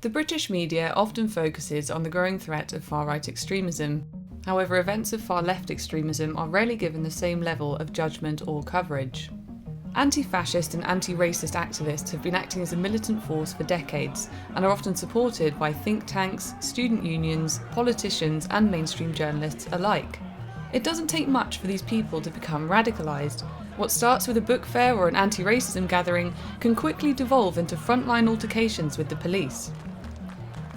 The British media often focuses on the growing threat of far-right extremism. However, events of far-left extremism are rarely given the same level of judgment or coverage. Anti-fascist and anti-racist activists have been acting as a militant force for decades and are often supported by think tanks, student unions, politicians and mainstream journalists alike. It doesn't take much for these people to become radicalised. What starts with a book fair or an anti-racism gathering can quickly devolve into frontline altercations with the police.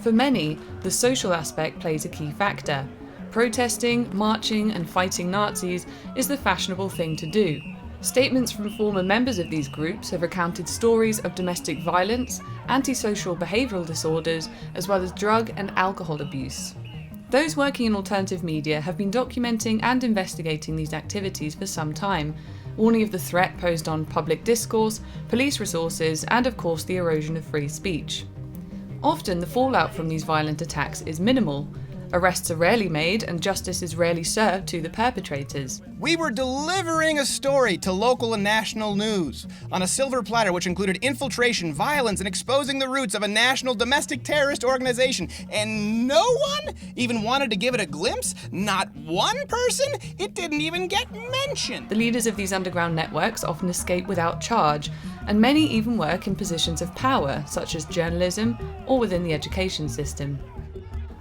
For many, the social aspect plays a key factor. Protesting, marching and fighting Nazis is the fashionable thing to do. Statements from former members of these groups have recounted stories of domestic violence, antisocial behavioural disorders, as well as drug and alcohol abuse. Those working in alternative media have been documenting and investigating these activities for some time, warning of the threat posed on public discourse, police resources, and of course the erosion of free speech. Often the fallout from these violent attacks is minimal. Arrests are rarely made and justice is rarely served to the perpetrators. We were delivering a story to local and national news on a silver platter which included infiltration, violence, and exposing the roots of a national domestic terrorist organization. And no one even wanted to give it a glimpse? Not one person? It didn't even get mentioned. The leaders of these underground networks often escape without charge, and many even work in positions of power, such as journalism or within the education system.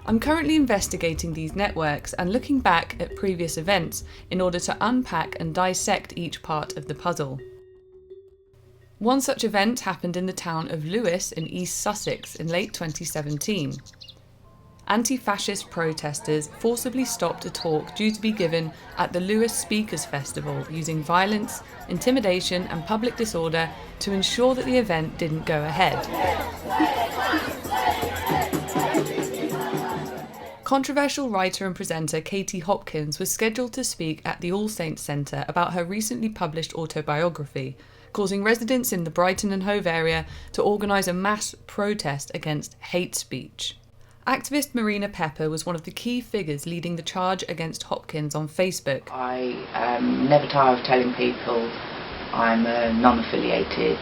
I'm currently investigating these networks and looking back at previous events in order to unpack and dissect each part of the puzzle. One such event happened in the town of Lewes in East Sussex in late 2017. Anti-fascist protesters forcibly stopped a talk due to be given at the Lewes Speakers Festival using violence, intimidation and public disorder to ensure that the event didn't go ahead. Controversial writer and presenter Katie Hopkins was scheduled to speak at the All Saints Centre about her recently published autobiography, causing residents in the Brighton and Hove area to organise a mass protest against hate speech. Activist Marina Pepper was one of the key figures leading the charge against Hopkins on Facebook. I never tire of telling people I'm a non-affiliated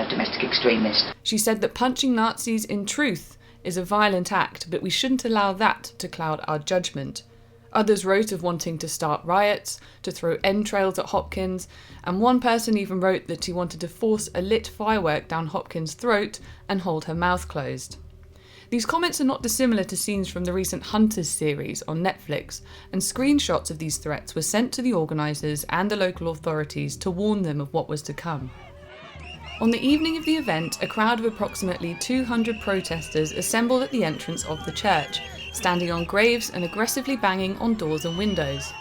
domestic extremist. She said that punching Nazis in truth is a violent act, but we shouldn't allow that to cloud our judgment. Others wrote of wanting to start riots, to throw entrails at Hopkins, and one person even wrote that he wanted to force a lit firework down Hopkins' throat and hold her mouth closed. These comments are not dissimilar to scenes from the recent Hunters series on Netflix, and screenshots of these threats were sent to the organisers and the local authorities to warn them of what was to come. On the evening of the event, a crowd of approximately 200 protesters assembled at the entrance of the church, standing on graves and aggressively banging on doors and windows.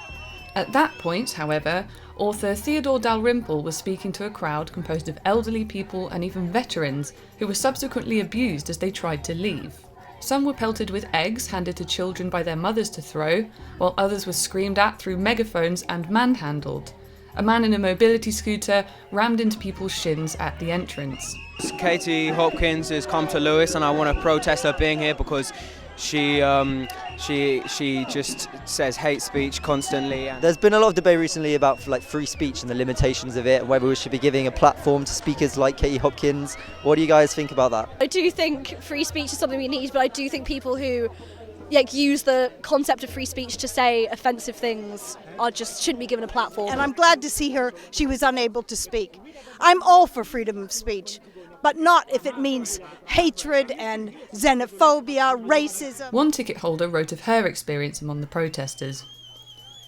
At that point, however, author Theodore Dalrymple was speaking to a crowd composed of elderly people and even veterans who were subsequently abused as they tried to leave. Some were pelted with eggs handed to children by their mothers to throw, while others were screamed at through megaphones and manhandled. A man in a mobility scooter rammed into people's shins at the entrance. Katie Hopkins has come to Lewes and I want to protest her being here because she just says hate speech constantly. There's been a lot of debate recently about free speech and the limitations of it, whether we should be giving a platform to speakers like Katie Hopkins. What do you guys think about that? I do think free speech is something we need, but I do think people who use the concept of free speech to say offensive things shouldn't be given a platform. And I'm glad to see she was unable to speak. I'm all for freedom of speech, but not if it means hatred and xenophobia, racism. One ticket holder wrote of her experience among the protesters.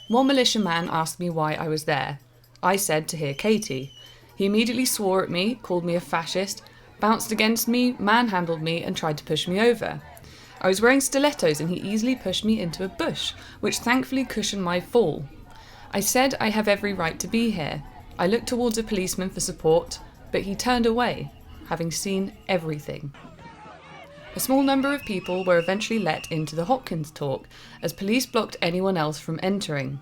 One militiaman asked me why I was there. I said to hear Katie. He immediately swore at me, called me a fascist, bounced against me, manhandled me and tried to push me over. I was wearing stilettos and he easily pushed me into a bush, which thankfully cushioned my fall. I said I have every right to be here. I looked towards a policeman for support, but he turned away, having seen everything. A small number of people were eventually let into the Hopkins talk, as police blocked anyone else from entering.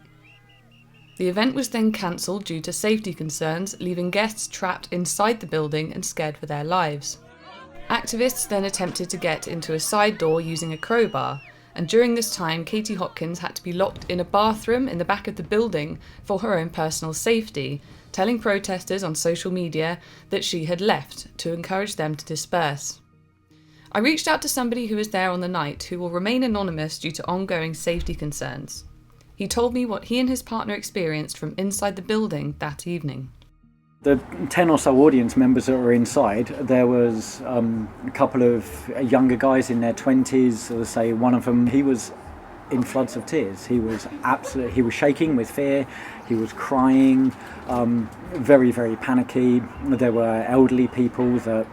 The event was then cancelled due to safety concerns, leaving guests trapped inside the building and scared for their lives. Activists then attempted to get into a side door using a crowbar, and during this time Katie Hopkins had to be locked in a bathroom in the back of the building for her own personal safety, telling protesters on social media that she had left to encourage them to disperse. I reached out to somebody who was there on the night who will remain anonymous due to ongoing safety concerns. He told me what he and his partner experienced from inside the building that evening. The 10 or so audience members that were inside, there was a couple of younger guys in their 20s. Let's say one of them, he was in floods of tears. He was shaking with fear. He was crying, very, very panicky. There were elderly people that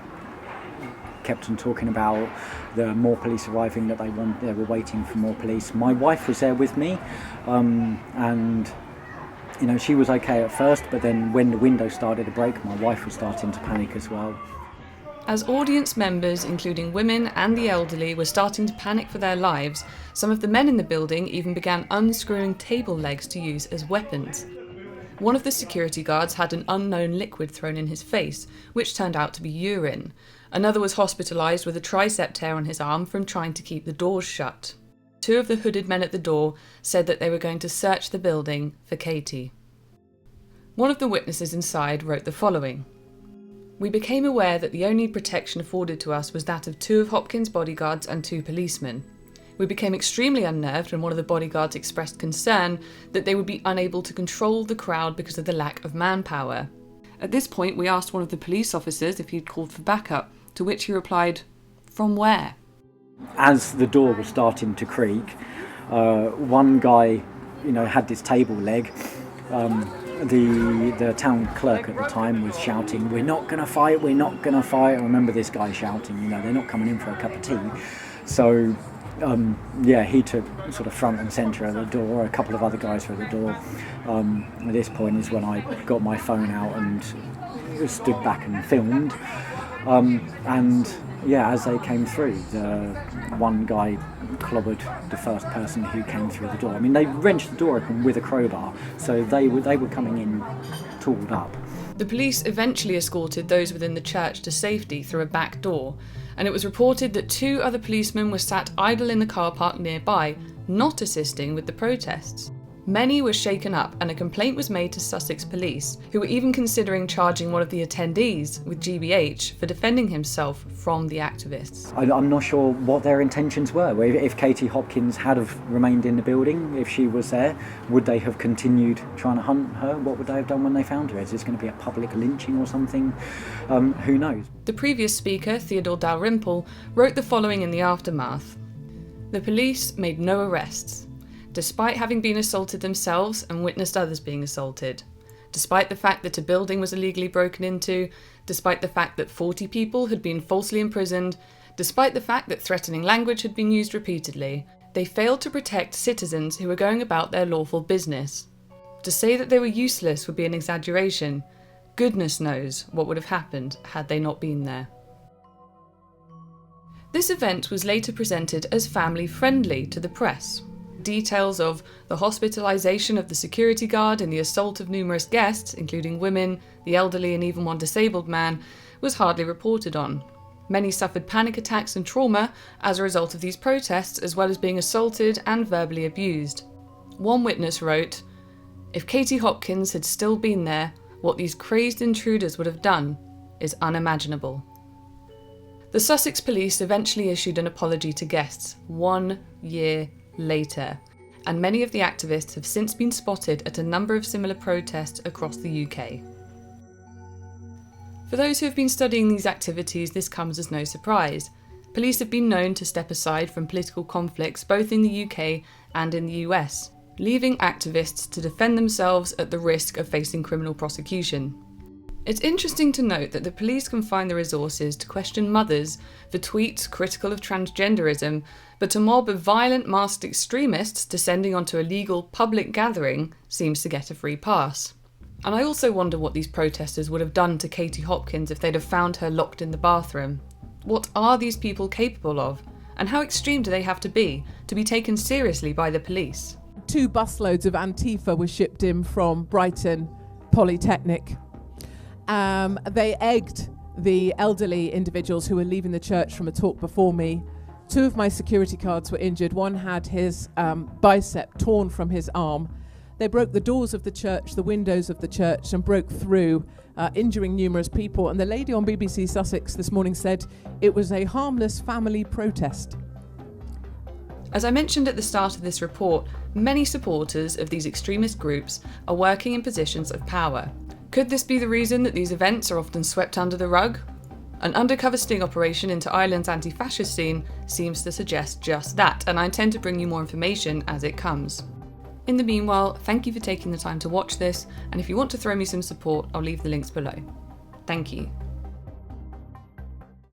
kept on talking about the more police arriving, that they were waiting for more police. My wife was there with me, and you know, she was okay at first, but then when the window started to break, my wife was starting to panic as well. As audience members, including women and the elderly, were starting to panic for their lives, some of the men in the building even began unscrewing table legs to use as weapons. One of the security guards had an unknown liquid thrown in his face, which turned out to be urine. Another was hospitalised with a tricep tear on his arm from trying to keep the doors shut. 2 of the hooded men at the door said that they were going to search the building for Katie. One of the witnesses inside wrote the following. We became aware that the only protection afforded to us was that of 2 of Hopkins' bodyguards and 2 policemen. We became extremely unnerved when one of the bodyguards expressed concern that they would be unable to control the crowd because of the lack of manpower. At this point, we asked one of the police officers if he'd called for backup, to which he replied, "From where?" As the door was starting to creak, one guy, had this table leg. The town clerk at the time was shouting, "We're not going to fight, we're not going to fight." I remember this guy shouting, they're not coming in for a cup of tea. So, he took sort of front and centre at the door. A couple of other guys were at the door. At this point is when I got my phone out and stood back and filmed. As they came through, the one guy clobbered the first person who came through the door. I mean, they wrenched the door open with a crowbar, so they were coming in tooled up. The police eventually escorted those within the church to safety through a back door, and it was reported that 2 other policemen were sat idle in the car park nearby, not assisting with the protests. Many were shaken up, and a complaint was made to Sussex Police, who were even considering charging one of the attendees with GBH for defending himself from the activists. I'm not sure what their intentions were. If Katie Hopkins had have remained in the building, if she was there, would they have continued trying to hunt her? What would they have done when they found her? Is this going to be a public lynching or something? Who knows? The previous speaker, Theodore Dalrymple, wrote the following in the aftermath. The police made no arrests, despite having been assaulted themselves and witnessed others being assaulted, despite the fact that a building was illegally broken into, despite the fact that 40 people had been falsely imprisoned, despite the fact that threatening language had been used repeatedly, they failed to protect citizens who were going about their lawful business. To say that they were useless would be an exaggeration. Goodness knows what would have happened had they not been there. This event was later presented as family-friendly to the press. Details of the hospitalisation of the security guard and the assault of numerous guests, including women, the elderly and even one disabled man, was hardly reported on. Many suffered panic attacks and trauma as a result of these protests, as well as being assaulted and verbally abused. One witness wrote, "If Katie Hopkins had still been there, what these crazed intruders would have done is unimaginable." The Sussex Police eventually issued an apology to guests 1 year later, and many of the activists have since been spotted at a number of similar protests across the UK. For those who have been studying these activities, this comes as no surprise. Police have been known to step aside from political conflicts both in the UK and in the US, leaving activists to defend themselves at the risk of facing criminal prosecution. It's interesting to note that the police can find the resources to question mothers for tweets critical of transgenderism, but a mob of violent masked extremists descending onto a legal public gathering seems to get a free pass. And I also wonder what these protesters would have done to Katie Hopkins if they'd have found her locked in the bathroom. What are these people capable of? And how extreme do they have to be taken seriously by the police? 2 busloads of Antifa were shipped in from Brighton Polytechnic. They egged the elderly individuals who were leaving the church from a talk before me. 2 of my security guards were injured. One had his bicep torn from his arm. They broke the doors of the church, the windows of the church, and broke through, injuring numerous people. And the lady on BBC Sussex this morning said it was a harmless family protest. As I mentioned at the start of this report, many supporters of these extremist groups are working in positions of power. Could this be the reason that these events are often swept under the rug? An undercover sting operation into Ireland's anti-fascist scene seems to suggest just that, and I intend to bring you more information as it comes. In the meanwhile, thank you for taking the time to watch this, and if you want to throw me some support, I'll leave the links below. Thank you.